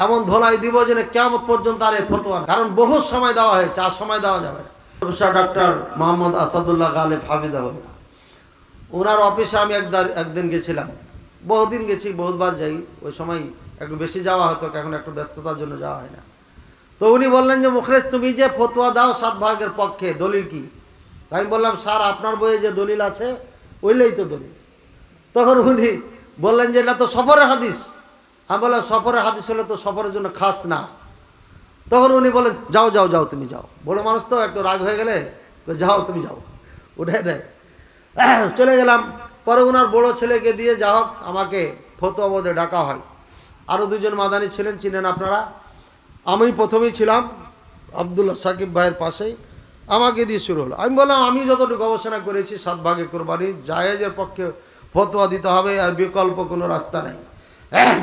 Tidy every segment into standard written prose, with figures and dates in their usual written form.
এমন ধোলাই দিব যে কিয়ামত পর্যন্ত আর এই ফতোয়া না, কারণ বহু সময় দেওয়া হয়েছে, আর সময় দেওয়া যাবে না। প্রফেসর ডক্টর মোহাম্মদ আসাদুল্লাহ গালিব হাফিজাহুল্লাহ, ওনার অফিসে আমি একদিন গেছিলাম, বহুদিন গেছি, বহুবার যাই, ওই সময় একটু বেশি যাওয়া হতো, এখন একটু ব্যস্ততার জন্য যাওয়া হয় না। তো উনি বললেন যে মুখলেস তুমি যে ফতোয়া দাও 7 ভাগের পক্ষে, দলিল কি? আমি বললাম স্যার আপনার বইয়ে যে দলিল আছে ওইলেই তো দলিল। তখন উনি বললেন যে এটা তো সফরের হাদিস। আমি বললাম সফরের হাদিস হলে তো সফরের জন্য খাস না। তখন উনি বলেন যাও যাও যাও তুমি যাও। বড় মানুষ তো একটু রাগ হয়ে গেলে যাও তুমি যাও, উঠে দেয়। চলে গেলাম। পরে ওনার বড় ছেলেকে দিয়ে যা হোক আমাকে ফতোয়া বোর্ডে ডাকা হয়। আরও 2 জন মাদানি ছিলেন, চিনেন আপনারা। আমি প্রথমেই ছিলাম আবদুল্লাহ সাকিব ভাইয়ের পাশেই, আমাকে দিয়ে শুরু হলো। আমি বললাম আমি যতটুকু গবেষণা করেছি 7 ভাগে কোরবানি জায়েজের পক্ষে ফতোয়া দিতে হবে, আর বিকল্প কোনো রাস্তা নাই।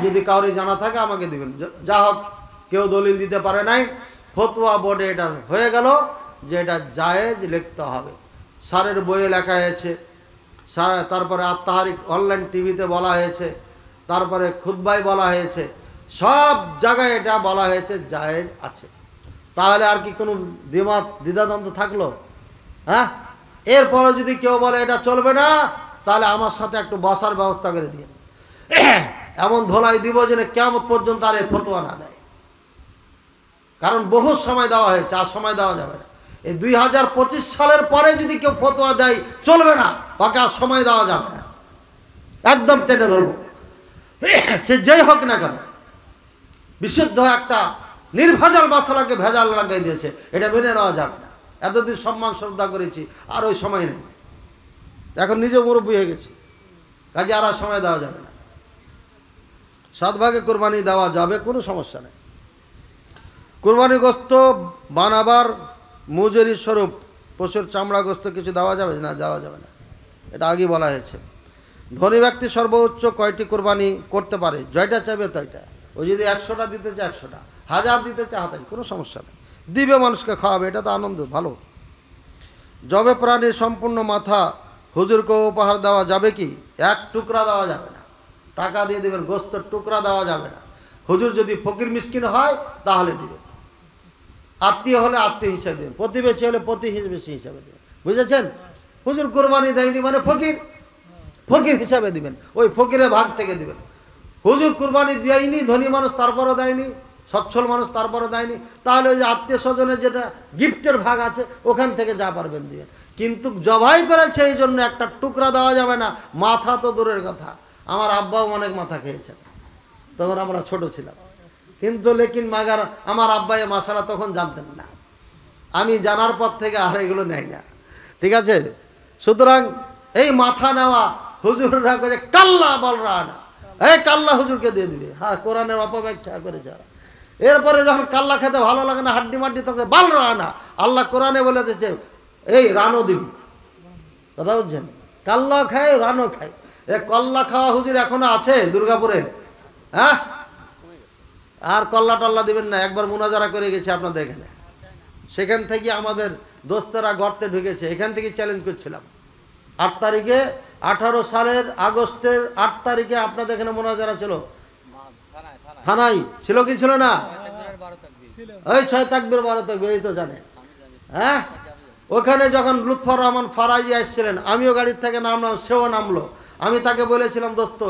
যদি কাউরে জানা থাকে আমাকে দিবেন। যা হোক কেউ দলিল দিতে পারে নাই। ফতোয়া বোর্ডে এটা হয়ে গেল যে এটা জায়েজ লিখতে হবে। স্যারের বইয়ে লেখা হয়েছে, তারপরে আত্মাহারিক অনলাইন টিভিতে বলা হয়েছে, তারপরে খুতবায় বলা হয়েছে, সব জায়গায় এটা বলা হয়েছে জায়েজ আছে। তাহলে আর কি কোনো দ্বিধাদ্বন্দ্ব থাকলো? হ্যাঁ, এরপরে যদি কেউ বলে এটা চলবে না, তাহলে আমার সাথে একটু বসার ব্যবস্থা করে দিয়ে এমন ধোলাই দিব যে কিয়ামত পর্যন্ত আর এই ফতোয়া না দেয়, কারণ বহু সময় দেওয়া হয়েছে, আর সময় দেওয়া যাবে না। এই 2025 সালের পরে যদি কেউ ফতোয়া দেয় চলবে না, ওকে আর সময় দেওয়া যাবে না, একদম টেনে ধরবো। সে যেই হোক না কেন, বিশুদ্ধ একটা নির্ভেজাল মশলাকে ভেজাল লাগাই দিয়েছে, এটা মেনে নেওয়া যাবে না। এতদিন সম্মান শ্রদ্ধা করেছি, আর ওই সময় নেই, এখন নিজে মুরব্বী হয়ে গেছি, কাজে আর সময় দেওয়া যাবে না। 7 ভাগে কোরবানি দেওয়া যাবে, কোনো সমস্যা নেই। কোরবানি গোস্ত বানাবার মজুরি স্বরূপ পশুর চামড়া গোস্ত কিছু দেওয়া যাবে না? দেওয়া যাবে না, এটা আগে বলা হয়েছে। ধনী ব্যক্তি সর্বোচ্চ কয়টি কোরবানি করতে পারে? জয়টা চাইবে তয়টা। ও যদি 100টা দিতে চায় 100টা, 1000 দিতে চায় 1000, কোনো সমস্যা নেই, দিবে, মানুষকে খাওয়াবে, এটা তো আনন্দ, ভালো। জবে প্রাণীর সম্পূর্ণ মাথা হুজুরকে উপহার দেওয়া যাবে কি? 1 টুকরা দেওয়া যাবে না, টাকা দিয়ে দেবেন, গোস্তের টুকরা দেওয়া যাবে না। হুজুর যদি ফকির মিসকিন হয় তাহলে দিবেন, আত্মীয় হলে আত্মীয় হিসাবে দেবেন, প্রতিবেশী হলে প্রতিবেশী হিসাবে দেবেন, বুঝেছেন? হুজুর কোরবানি দেয়নি মানে ফকির, ফকির হিসাবে দিবেন, ওই ফকিরের ভাগ থেকে দিবেন। হুজুর কোরবানি দেয়নি, ধনী মানুষ তারপরও দেয়নি, সচ্ছল মানুষ তারপরও দেয়নি, তাহলে ওই যে আত্মীয় স্বজনের যেটা গিফটের ভাগ আছে ওখান থেকে যা পারবেন দিয়ে। কিন্তু জবাই করেছে এই জন্য 1টা টুকরা দেওয়া যাবে না। মাথা তো দূরের কথা, আমার আব্বাও অনেক মাথা খেয়েছেন, তখন আমরা ছোট ছিলাম, কিন্তু লেকিন মাগার আমার আব্বা এ মাসালা তখন জানতেন না, আমি জানার পর থেকে আর এগুলো নেই না, ঠিক আছে? সুতরাং এই মাথা নেওয়া হুজুররা করে কাল্লা বলরা না, এই কাল্লা হুজুরকে দিয়ে দিবে। হ্যাঁ, কোরআনের অপব্যাখ্যা করেছে। এরপরে যখন কাল্লা খেতে ভালো লাগে না, হাড্ডি মাড্ডি, তখন বালরা না। আল্লাহ কোরআনে বলে দিয়েছে এই রানো দিবি, কথা বুঝছেন? কাল্লা খায়, রানো খায়। এ কল্লা খাওয়া হুজুর এখনো আছে দুর্গাপুরে? হ্যাঁ, আর কল্লা টল্লা দিবেন না। একবার মুনাজারা করে গেছে আপনাদের এখানে, সেখান থেকে আমাদের দোস্তেরা গর্তে ঢুকেছে, এখান থেকে চ্যালেঞ্জ করছিলাম। 8 তারিখে 18 সালের আগস্টের 8 তারিখে আপনাদের এখানে মুনাজারা ছিল, থানায় ছিল কি ছিল না? ওই 6 তাকবীর 12 তাকবীর, এই তো জানে। হ্যাঁ, ওখানে যখন লুৎফর রহমান ফারাজি আসছিলেন, আমিও গাড়ির থেকে নামলাম, সেও নামলো। আমি তাকে বলেছিলাম দোস্ত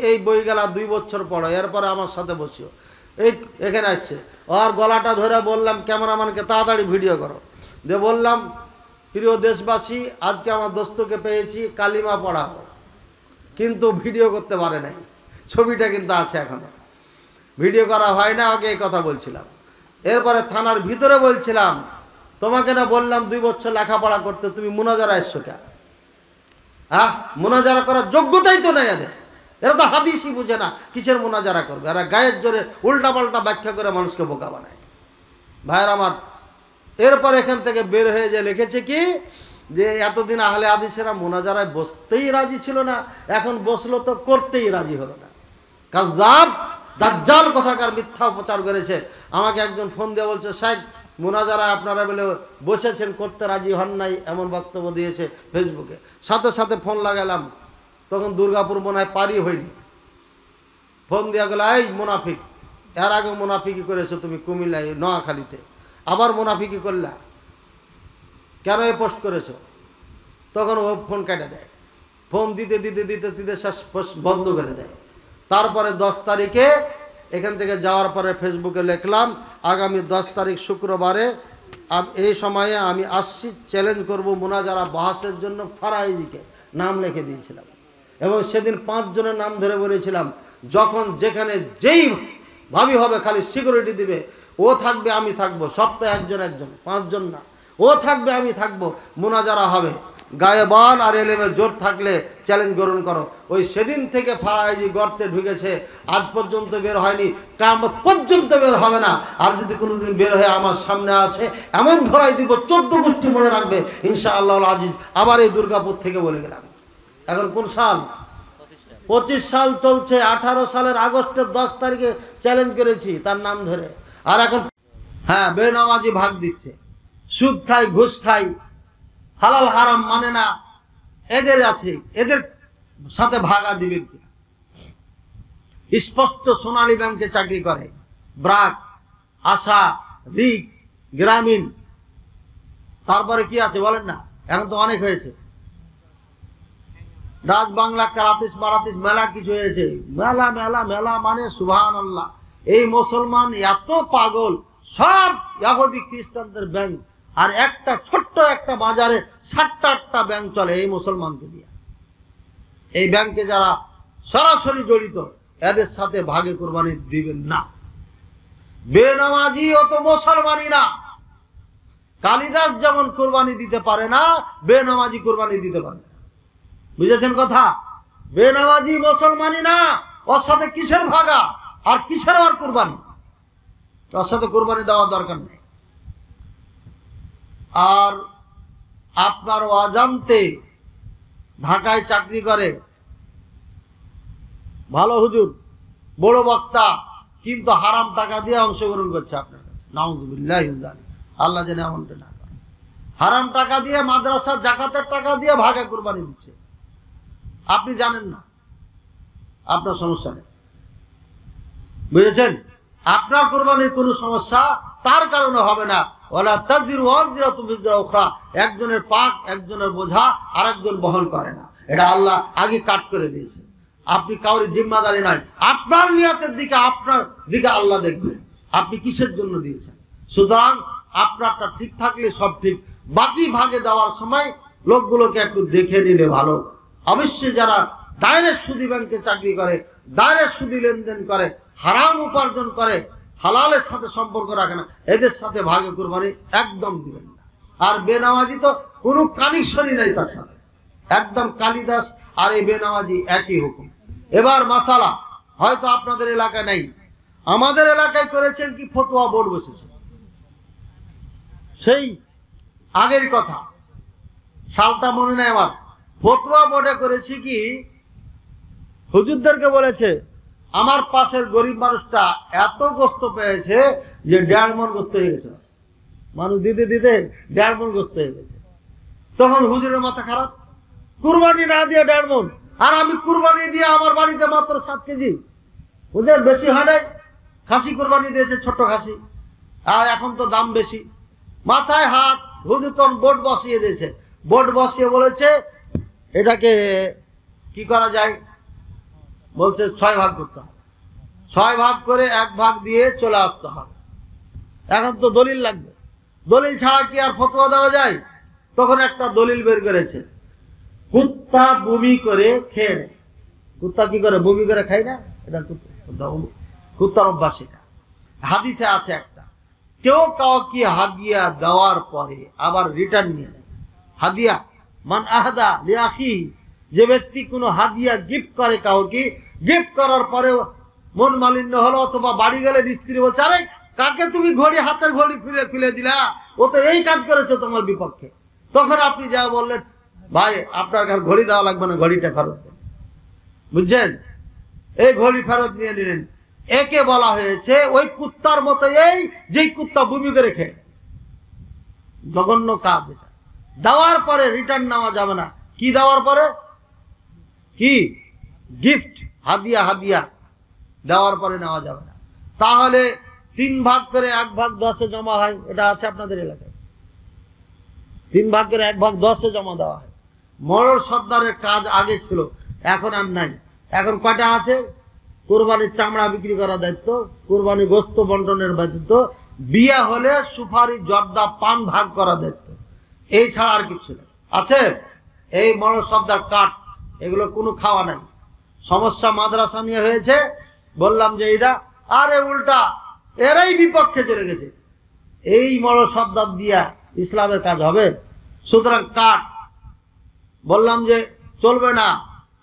এই বই গেলা 2 বছর পড়ো, এরপরে আমার সাথে বসিও। এই এখানে আসছে, আর গলাটা ধরে বললাম ক্যামেরাম্যানকে তাড়াতাড়ি ভিডিও করো, দিয়ে বললাম প্রিয় দেশবাসী, আজকে আমার দোস্তকে পেয়েছি, কালিমা পড়াবো, কিন্তু ভিডিও করতে পারে নাই। ছবিটা কিন্তু আছে এখনো, ভিডিও করা হয় না। আগে এই কথা বলছিলাম। এরপরে থানার ভিতরে বলছিলাম তোমাকে না বললাম 2 বছর লেখাপড়া করতে, তুমি মুনাজারা এসছো কে? হ্যাঁ, মুনাজারা করার যোগ্যতাই তো নেই এদের, এরা তো হাদিসই বুঝে না, কিসের মুনাজারা করবে? এরা গায়ের জোরে উল্টাপাল্টা ব্যাখ্যা করে মানুষকে বোকা বানায়। ভাইয়ের আমার, এরপর এখান থেকে বের হয়ে যে লিখেছে কি যে এতদিন আহলে হাদিসেরা মুনাজারায় বসতেই রাজি ছিল না, এখন বসলো তো করতেই রাজি হলো না। কাযযাব, দাজ্জাল কথাকার মিথ্যা প্রচার করেছে। আমাকে একজন ফোন দিয়ে বলছে সাহেব মুনাজারা আপনারা বলে বসেছেন, করতে রাজি হন নাই, এমন বক্তব্য দিয়েছে ফেসবুকে। সাথে সাথে ফোন লাগালাম, তখন দুর্গাপুর মনে হয় পারি হয়নি, ফোন দেওয়া গেল এই মুনাফিক, এর আগে মুনাফিকি করেছো তুমি কুমিল্লায় নোয়াখালীতে, আবার মুনাফিকি করলা, কেন এ পোস্ট করেছো? তখন ও ফোন কেটে দেয়, ফোন দিতে দিতে দিতে দিতে বন্ধ করে দেয়। তারপরে 10 তারিখে এখান থেকে যাওয়ার পরে ফেসবুকে লিখলাম, আগামী 10 তারিখ শুক্রবারে এই সময়ে আমি আসছি, চ্যালেঞ্জ করব মুনাজারা বাহাসের জন্য ফারাইজিকে, নাম লিখে দিয়েছিলাম। এবং সেদিন 5 জনের নাম ধরে বলেছিলাম, যখন যেখানে যেই ভাবি হবে খালি সিকিউরিটি দিবে, ও থাকবে আমি থাকবো, সপ্তাহে একজন 5 জন না, ও থাকবে আমি থাকবো, মুনাজারা হবে। গায়ে বল আর এলেমে জোর থাকলে চ্যালেঞ্জ গ্রহণ করো। ওই সেদিন থেকে ফারাইজি গর্তে ঢুকেছে, আজ পর্যন্ত বের হয়নি, কিয়ামত পর্যন্ত বের হবে না। আর যদি কোনোদিন বের হয়ে আমার সামনে আসে, এমন ধরাই দিব 14 গোষ্ঠী মনে রাখবে ইনশাআল্লাহ আজিজ। আবার এই দুর্গাপুর থেকে বলে গেলাম। এখন কোন সাল? 25 সাল চলছে। 18 সালের আগস্টের 10 তারিখে চ্যালেঞ্জ করেছি তার নাম ধরে। আর এখন হ্যাঁ, বেনামাজি ভাগ দিচ্ছে, সুদ খাই, ঘুষ খাই, হালাল হারাম মানে না, এদের আছে, এদের সাথে ভাগা দিবেন কি? স্পষ্ট সোনালী ব্যাংকে চাকরি করে, ব্রাক, আশা, রিক, গ্রামীণ, তারপরে কি আছে বলেন না? এখন তো অনেক হয়েছে, রাজ বাংলা, কারাতিস মারাতিস, মেলা কিছু হয়েছে। মেলা মেলা মেলা মানে সুবহানাল্লাহ। এই মুসলমান এত পাগল, সব ইহুদি খ্রিস্টানদের ব্যাংক, আর একটা ছোট্ট একটা বাজারে 7টা-8টা ব্যাংক চলে এই মুসলমানকে দিয়ে। এই ব্যাংকে যারা সরাসরি জড়িত, এদের সাথে ভাগে কোরবানি দিবেন না। বেনামাজি অত মুসলমানই না। কালিদাস যেমন কোরবানি দিতে পারে না, বেনামাজি কোরবানি দিতে পারে না। বুঝেছেন কথা? বেনামাজি মুসলমানই না, ওর সাথে কিসের ভাগা আর কিসের আর কোরবানি? ওর সাথে কোরবানি দেওয়ার দরকার নেই। আর আপনার অজান্তে ঢাকায় চাকরি করে, ভালো হুজুর, বড় বক্তা, কিন্তু হারাম টাকা দিয়ে অংশগ্রহণ করছে আপনার কাছে। নাউজুবিল্লাহ, আল্লাহ যেন এমনটা না করে। হারাম টাকা দিয়ে, মাদ্রাসার জাকাতের টাকা দিয়ে ভাগে কোরবানি দিচ্ছে। আপনি জানেন না, আপনার সমস্যা নেই। বুঝেছেন? আপনার কোরবানির কোনো সমস্যা তার কারণে হবে না। ওয়ালা তাজিরু ওয়াজিরাতুন বিজরা উখরা, একজনের পাক, একজনের বোঝা আরেকজন বহন করে না। এটা আল্লাহ আগে কাট করে দিয়েছে। আপনি কাউরি জিম্মাদারি নাই। আপনার নিয়তের দিকে, আপনার দিকে আল্লাহ দেখবেন আপনি কিসের জন্য দিয়েছেন। সুতরাং আপনারটা ঠিক থাকলে সব ঠিক। বাকি ভাগে দেওয়ার সময় লোকগুলোকে একটু দেখে নিলে ভালো। অবশ্যই যারা ডাইরেক্ট সুদি ব্যাংকে চাকরি করে, ডাইরেক্ট সুদি লেনদেন করে, হারাম উপার্জন করে, হালালের সাথে সম্পর্ক রাখে না, এদের সাথে ভাগে কোরবানি একদম দিবেন না। আর বেনামাজি তো কোনো কানেকশনই নাই তার সাথে, একদম কালিদাস আর এই বেনামাজি একই হুকুম। এবার মাসালা হয়তো আপনাদের এলাকায় নাই, আমাদের এলাকায় করেছেন কি, ফতোয়া বোর্ড বসেছে। সেই আগের কথা, সালটা মনে নাই আমার। ফতোয়া বোর্ডে করেছি কি, হুজুরদেরকে বলেছে আমার পাশের গরিব মানুষটা এত গোস্ত পেয়েছে যে 1.5 মণ গোস্ত হয়ে গেছে, মানুষ দিতে দিতে 1.5 মণ গোস্ত হয়ে গেছে। তখন হুজুরের মাথা খারাপ, কুরবানি না দিয়ে 1.5 মণ, আর আমি কুরবানি দিয়ে আমার বাড়িতে মাত্র 7 কেজি, বুঝলেন, বেশি হয় নাই। খাসি কুরবানি দিয়েছে, ছোট্ট খাসি, আর এখন তো দাম বেশি। মাথায় হাত, হুজুর তখন বোর্ড বসিয়ে দিয়েছে। বোর্ড বসিয়ে বলেছে এটাকে কি করা যায়, বলছে 6 ভাগ করতে হবে। 6 ভাগ করে 1 ভাগ দিয়ে চলে আসতে হবে। এখন তো দলিল লাগবে, দলিল ছাড়া কি আর ফতোয়া দেওয়া যায়? তখন একটা দলিল বের করেছে, কুত্তা বমি করে খেয়ে নেয়। কুত্তা কি করে, বমি করে খায় না? এটা কুত্তার অভ্যাস। এটা হাদিসে আছে একটা, কেউ কাউকে হাদিয়া দেওয়ার পরে আবার রিটার্ন নিয়ে নেয়। হাদিয়া মান আহাদা লিআখি, যে ব্যক্তি কোনো হাদিয়া গিফট করে কাউকে, গিফট করার পরে মন মালিন্য হলো, অথবা বাড়ি গেলে স্ত্রী বলছে, আরে কাকে তুমি ঘড়ি, হাতের ঘড়ি খুলে দিলা, ও তো এই কাজ করেছে তোমার বিপক্ষে। তখন আপনি যা বললেন, ভাই আপনার কাছে ঘড়ি দেওয়া লাগবে না, ঘড়িটা ফেরত দেন। বুঝছেন? এই ঘড়ি ফেরত নিয়ে নিলেন। একে বলা হয়েছে ওই কুত্তার মতো, এই যেই কুত্তা বমি করে খেয়ে। জঘন্য কাজ এটা। দেওয়ার পরে রিটার্ন নেওয়া যাবে না। কি দেওয়ার পরে? কি গিফট, হাদিয়া, হাদিয়া দেওয়ার পরে নেওয়া যাবে না। তাহলে 3 ভাগ করে 1 ভাগ 10-এ জমা হয়। এটা আছে আপনাদের এলাকায়? 3 ভাগ করে 1 ভাগ 10-এ জমা দেওয়া হয়। মরর সর্দারের কাজ আগে ছিল, এখন আর নাই। এখন কয়টা আছে? কুরবানির চামড়া বিক্রি করার দায়িত্ব, কুরবানি গোস্ত বন্টনের দায়িত্ব, বিয়ে হলে সুপারি জর্দা পান ভাগ করার দায়িত্ব, এই ছাড়া আর কিছু নেই। আছে এই মরর সর্দার কাঠ, এগুলো কোনো খাওয়া নাই। সমস্যা মাদ্রাসা নিয়ে হয়েছে, বললাম যে এইটা, আরে উল্টা এরাই বিপক্ষে চলে গেছে। এই মরর সর্দার দিয়া ইসলামের কাজ হবে? সুতরাং কাঠ বললাম যে চলবে না,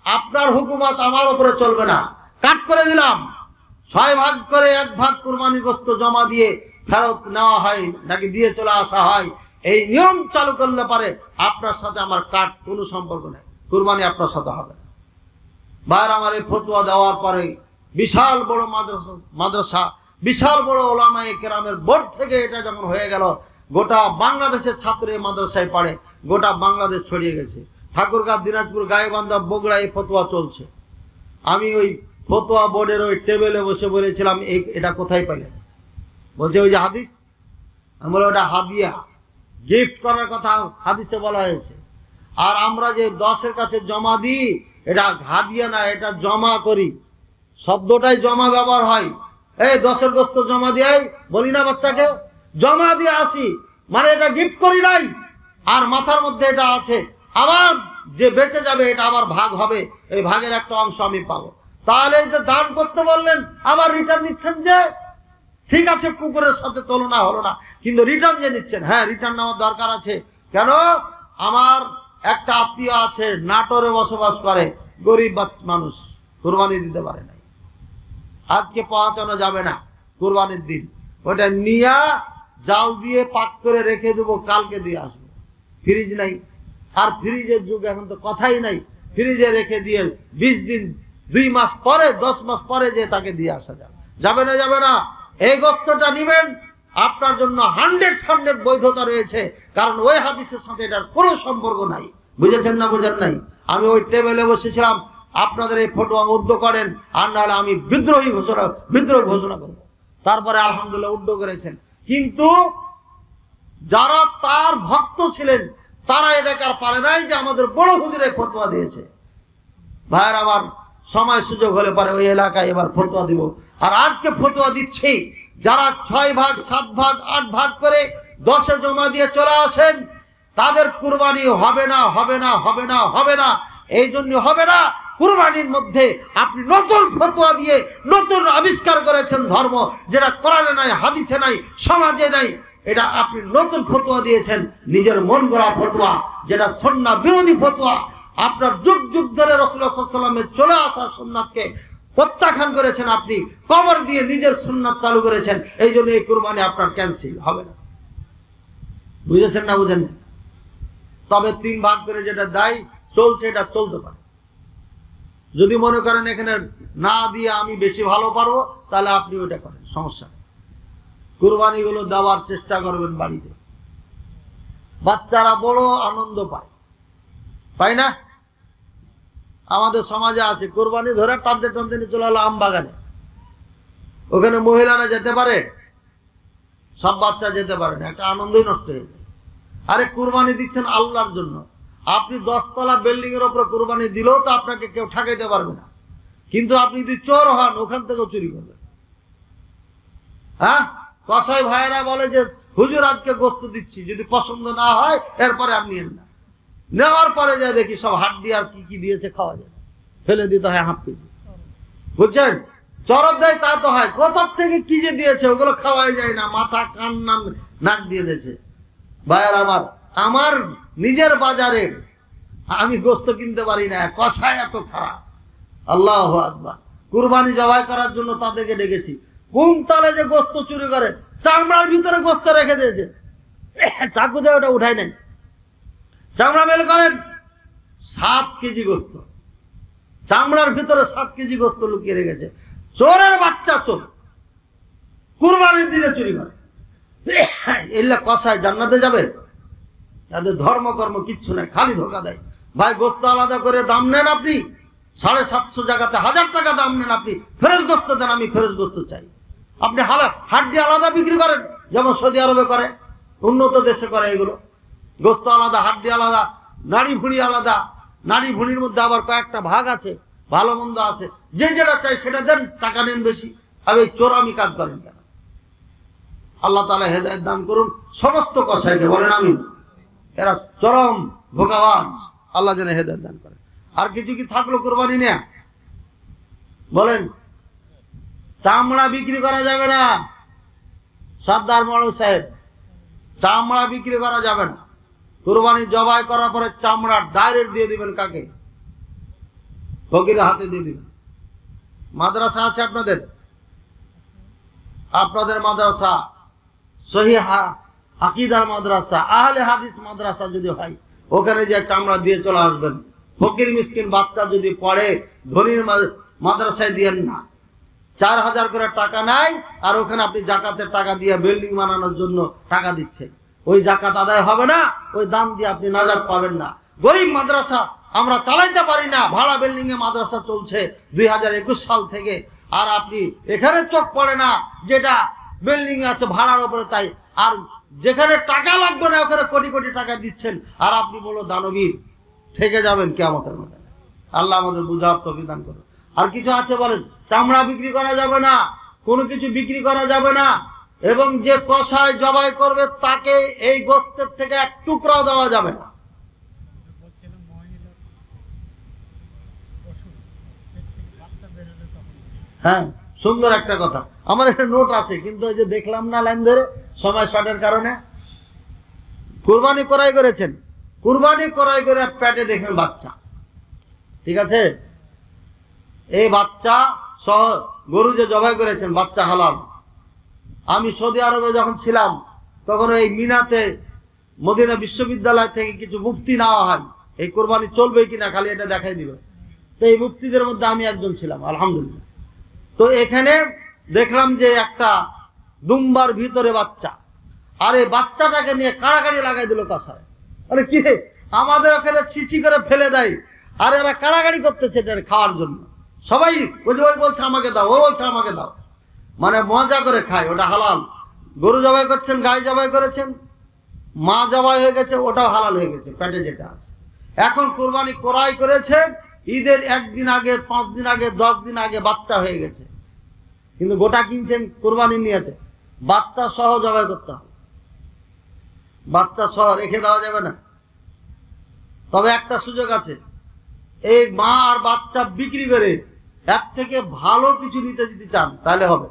আপনার হুকুমত আমার উপরে চলবে না, কাট করে দিলাম। 6 ভাগ করে 1 ভাগ কুরবানি গোস্ত জমা দিয়ে ফেরত নেওয়া হয় নাকি দিয়ে চলে আসা হয়, এই নিয়ম চালু করলে পারে আপনার সাথে আমার কাট কোনো সম্পর্ক নেই, কুরবানি আপনার সাথে হবে না। ভাইয়ের আমার এই ফতোয়া দেওয়ার পরে বিশাল বড় মাদ্রাসা বিশাল বড় ওলামায়ে কেরামের বোর্ড থেকে এটা যখন হয়ে গেল, গোটা বাংলাদেশের ছাত্র এই মাদ্রাসায় পড়ে, গোটা বাংলাদেশ ছড়িয়ে গেছে। ঠাকুরগাঁ, দিনাজপুর, গাইবান্ধা, বগুড়া এই ফতোয়া চলছে। আমি ওই ফতোয়া বোর্ডের ওই টেবিলে বসে বলেছিলাম, এটা কোথায় পাইলেন? বলছে ওই যে হাদিস। আমি বলে ওটা হাদিয়া, গিফট করার কথা হাদিসে বলা হয়েছে। আর আমরা যে 10-এর কাছে জমা দিই, এটা হাদিয়া না, এটা জমা করি। শব্দটাই জমা ব্যবহার হয়। এই 10-এর গোস্ত জমা দিয়াই বলি না বাচ্চাকে, জমা দিয়ে আসি, মানে এটা গিফট করি নাই। আর মাথার মধ্যে এটা আছে, আবার যে বেঁচে যাবে এটা আবার ভাগ হবে, এই ভাগের একটা অংশ আমি পাবো। তাহলে এই যে দান করতে বললেন, আবার রিটার্ন নিচ্ছেন যে, ঠিক আছে কুকুরের সাথে তুলনা হলো না, কিন্তু রিটার্ন যে নিচ্ছেন, হ্যাঁ রিটার্ন নেওয়ার দরকার আছে। কেন? আমার একটা আত্মীয় আছে, নাটোরে বসবাস করে, গরিব মানুষ, কুরবানি দিতে পারে নাই। আজকে পৌঁছানো যাবে না কুরবানির দিন, ওটা নিয়ে জাল দিয়ে পাক করে রেখে দেবো, কালকে দিয়ে আসবো। ফ্রিজ নাই, আর ফ্রিজের যুগ এখন তো কথাই নাই। ফ্রিজে রেখে দিয়ে 20 দিন, 2 মাস পরে, 10 মাস পরে যে তাকে দিয়ে আসা যাবে। যাবে না, যাবে না। এই গোস্তটা নিবেন, আপনার জন্য 100% বৈধতা রয়েছে, কারণ ওই হাদিসের সাথে এটার কোনো সম্পর্ক নাই। বুঝেছেন না বোঝেন নাই? আমি ওই টেবিলে বসেছিলাম, আপনাদের এই ফটোয়া উদ্ধ করেন, আর নাহলে আমি বিদ্রোহ ঘোষণা করব। তারপরে আলহামদুলিল্লাহ উদ্ধ করেছেন। কিন্তু যারা তার ভক্ত ছিলেন তারা এটাকে আর পারে নাই যে আমাদের বড় হুজুরে ফতোয়া দিয়েছে। ভাইয়ের আমার, সময় সুযোগ হলে পরে ওই এলাকায় এবার ফতোয়া দিব। আর আজকে ফতোয়া দিচ্ছি, যারা 6 ভাগ, 7 ভাগ, 8 ভাগ করে 10-এ জমা দিয়ে চলে আসেন, তাদের কুরবানি হবে না, হবে না, হবে না, হবে না। এই জন্য হবে না, কুরবানির মধ্যে আপনি নতুন ফতোয়া দিয়ে নতুন আবিষ্কার করেছেন ধর্ম, যেটা কোরআনে নাই, হাদিসে নাই, সমাজে নাই। এটা আপনি নতুন ফতোয়া দিয়েছেন, নিজের মন গড়া ফতোয়া, যেটা সুন্নাহ বিরোধী ফতোয়া। আপনার যুগ যুগ ধরে রাসূলুল্লাহ সাল্লাল্লাহু আলাইহি ওয়াসাল্লামের চলে আসা সুন্নাতকে প্রত্যাখ্যান করেছেন, আপনি কবর দিয়ে নিজের সুন্নাত চালু করেছেন। এই জন্য এই কুরবানি আপনার ক্যান্সেল হবে না। বুঝেছেন না বুঝেন না? তবে 3 ভাগ করে যেটা দায় চলছে, এটা চলতে পারে। যদি মনে করেন এখানে না দিয়ে আমি বেশি ভালো পারবো, তাহলে আপনি ওটা করেন, সমস্যা নেই। কুরবানিগুলো দেওয়ার চেষ্টা করবেন বাড়িতে, বাচ্চারা বড় আনন্দ পায়, পায় না? আমাদের সমাজে আছে, কুরবানি ধরে টানতে টানতে নিয়ে চলে হলো আম বাগানে, ওখানে মহিলারা যেতে পারে, সব বাচ্চা যেতে পারে না, একটা আনন্দই নষ্ট হয়ে যায়। আরে কুরবানি দিচ্ছেন আল্লাহর জন্য, আপনি 10 তলা বিল্ডিং এর উপরে কুরবানি দিলেও তো আপনাকে কেউ ঠকাইতে পারবে না। কিন্তু আপনি যদি চোর হন, ওখান থেকেও চুরি করবেন। হ্যাঁ, কসাই ভাইয়েরা বলে যে হুজুর আজকে গোস্ত দিচ্ছি, যদি পছন্দ না হয় এরপরে আপনি নেন না। নেওয়ার পরে যা দেখি সব হাড্ডি আর কি কি দিয়েছে, খাওয়া যায় না, ফেলে দিতে হয় হাফ কেজি। বুঝছেন? চরব দেয় তা তো হয়, কোথার থেকে কি যে দিয়েছে ওগুলো খাওয়াই যায় না, মাথা কান নাক দিয়ে দিয়েছে। ভাইয়ের আমার নিজের বাজারে আমি গোস্ত কিনতে পারি না, কসাই এত খারাপ। আল্লাহু আকবার। কুরবানি জবাই করার জন্য তাদেরকে ডেকেছি, কোন তালে যে গোস্ত চুরি করে, চামড়ার ভিতরে গোস্ত রেখে দিয়েছে, চাকু দিয়ে ওটা উঠাই নেন, চামড়া বের করেন, 7 কেজি গোস্ত, চামড়ার ভিতরে 7 কেজি গোস্ত লুকিয়ে রেখেছে। চোরের বাচ্চা চোর, কুরবানির দিনে চুরি করে। এগুলা কসাই জান্নাতে যাবে? তাদের ধর্মকর্ম কিচ্ছু নাই, খালি ধোকা দেয়। ভাই গোস্ত আলাদা করে দাম নেন আপনি, 750 জায়গাতে 1000 টাকা দাম নেন আপনি, ফ্রেশ গোস্ত দেন, আমি ফ্রেশ গোস্ত চাই। আপনি হাড্ডি আলাদা বিক্রি করেন, যেমন সৌদি আরবে করে, উন্নত দেশে করে এগুলো। গোস্ত আলাদা, হাড্ডি আলাদা, নাড়ি ভুঁড়ি আলাদা। নাড়ি ভুঁড়ির মধ্যে আবার কয়েকটা ভাগ আছে, ভালো মন্দ আছে। যে যেটা চাই সেটা দেন, টাকা নেন বেশি। আর এই চোরামি কাজ করেন কেন? আল্লাহ তাআলা হেদায়েত দান করুন সমস্ত কসাইকে, বলেন আমিন। এরা চরম ধোঁকাবাজ, আল্লাহ যেন হেদায়েত দান করেন। আর কিছু কি থাকলো কোরবানি নেয়া? বলেন। চামড়া বিক্রি করা যাবে না সর্দার মড়ল সাহেব, চামড়া বিক্রি করা যাবে না। কুরবানি জবাই করার পরে চামড়া ডাইরেক্ট দিয়ে দিবেন কাকে? ফকিরের হাতে দিয়ে দিবেন। মাদ্রাসা আছে আপনাদের? আপনাদের মাদ্রাসা সহিহ আকীদার মাদ্রাসা, আহলে হাদিস মাদ্রাসা যদি হয়, ওখানে যে চামড়া দিয়ে চলে আসবেন। ফকির মিসকিন বাচ্চা যদি পড়ে, ধনীর মাদ্রাসায় দিয়েন না। 4000 করে টাকা নাই, আর ওখানে আপনি জাকাতের টাকা দিয়ে বিল্ডিং বানানোর জন্য টাকা দিচ্ছেন। ওই জাকাত আদায় হবে না, ওই দাম দিয়ে আপনি নাজাত পাবেন না। গরিব মাদ্রাসা আমরা চালাইতে পারি না, ভাড়া বিল্ডিং এ মাদ্রাসা চলছে 2021 সাল থেকে। আর আপনি এখানে চোখ পড়ে না যেটা বিল্ডিং আছে ভাড়ার উপরে, তাই। আর যেখানে টাকা লাগবে না ওখানে কোটি কোটি টাকা দিচ্ছেন, আর আপনি বলো দানবীর। ঠেকে যাবেন কিয়ামতের ময়দানে। আল্লাহ আমাদের বুঝার তৌফিক দান করুন। আর কিছু আছে বলেন? চামড়া বিক্রি করা যাবে না, কোনো কিছু বিক্রি করা যাবে না। এবং যে কসাই জবাই করবে তাকে এই গোস্তের থেকে এক টুকরাও দেওয়া যাবে না। হ্যাঁ, সুন্দর একটা কথা। আমার একটা নোট আছে, কিন্তু ওই যে দেখলাম না লাইন ধরে, সময় শর্টের কারণে। কুরবানি করাই করেছেন, কুরবানি করাই করে পেটে দেখেন বাচ্চা, ঠিক আছে? এই বাচ্চা সহ গরু যে জবাই করেছেন, বাচ্চা হালাল। আমি সৌদি আরবে যখন ছিলাম তখন এই মিনাতে মদিনা বিশ্ববিদ্যালয় থেকে কিছু মুফতি নেওয়া হয়, এই কোরবানি চলবে কিনা খালি এটা দেখাই দিবে। তো এই মুফতিদের মধ্যে আমি একজন ছিলাম, আলহামদুলিল্লাহ। তো এখানে দেখলাম যে একটা দুম্বার ভিতরে বাচ্চা, আর এই বাচ্চাটাকে নিয়ে কাড়াকাড়ি লাগাই দিল কাসায়। আরে কি, আমাদের ওখানে ছিচি করে ফেলে দেয়, আর এরা কাড়াকাড়ি করতেছে এটা খাওয়ার জন্য। সবাই ওই বলছে আমাকে দাও, ও বলছে আমাকে দাও, মানে মজা করে খায়। ওটা হালাল। গরু জবাই করছেন, গাই জবাই করেছেন, মা জবাই হয়ে গেছে, ওটাও হালাল হয়ে গেছে পেটে যেটা আছে। এখন কুরবানি করাই করেছেন, ঈদের 1 দিন আগে, 5 দিন আগে, 10 দিন আগে বাচ্চা হয়ে গেছে, কিন্তু গোটা কিনছেন কুরবানির নিয়তে। বাচ্চা সহ জবাই করতে হবে, বাচ্চা সহ রেখে দেওয়া যাবে না। তবে একটা সুযোগ আছে, এই মা আর বাচ্চা বিক্রি করে এর থেকে ভালো কিছু নিতে যদি চান তাহলে হবে।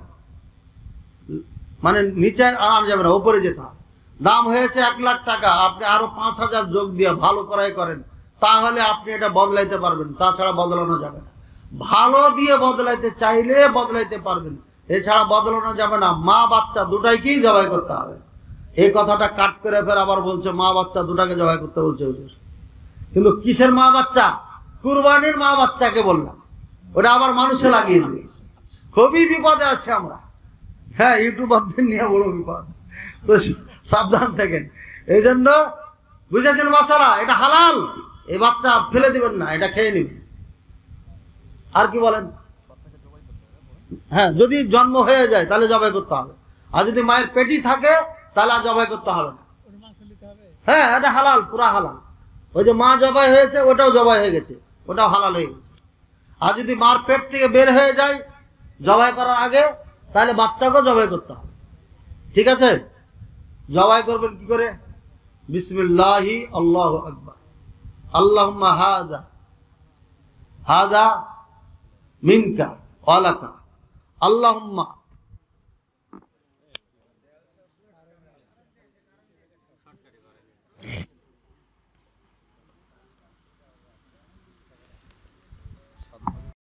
মানে নিচে আনা যাবে না, উপরে যেতে হবে। দাম হয়েছে 1 লাখ টাকা, আপনি আরো 5000 যোগ দিয়ে ভালো করাই করেন, তাহলে আপনি এটা বদলাইতে পারবেন, তাছাড়া বদলানো যাবে না। ভালো দিয়ে বদলাইতে চাইলে বদলাইতে পারবেন, এছাড়া বদলানো যাবে না। মা বাচ্চা দুটাইকেই জবাই করতে হবে। এই কথাটা কাট করে ফের আবার বলছে মা বাচ্চা দুটাকে জবাই করতে বলছে হুজুর। কিন্তু কিসের মা বাচ্চা? কুরবানির মা বাচ্চাকে বললাম, ওটা আবার মানুষে লাগিয়ে দিবে। খুবই বিপদে আছে আমরা। হ্যাঁ, ইউটিউবারদের নিয়ে বড় বিপদ, তো সাবধান থাকেন। এই জন্য বুঝেছেন মশালা, এটা হালাল। এই বাচ্চা ফেলে দিবেন না, এটা খেয়ে নিবেন। আর কি বলেন? হ্যাঁ, যদি জন্ম হয়ে যায় তাহলে জবাই করতে হবে, আর যদি মায়ের পেটি থাকে তাহলে আর জবাই করতে হবে না। হ্যাঁ, এটা হালাল, পুরা হালাল। ওই যে মা জবাই হয়েছে ওটাও জবাই হয়ে গেছে, ওটাও হালাল হয়ে গেছে। আর যদি মার পেট থেকে বের হয়ে যায় জবাই করার আগে, তাহলে বাচ্চাকেও জবাই করতে হবে, ঠিক আছে? জবাই করবেন কি করে? বিসমিল্লাহি আল্লাহু আকবার, আল্লাহুম্মা হাদা মিনকা ওয়া লাকা, আল্লাহুম্মা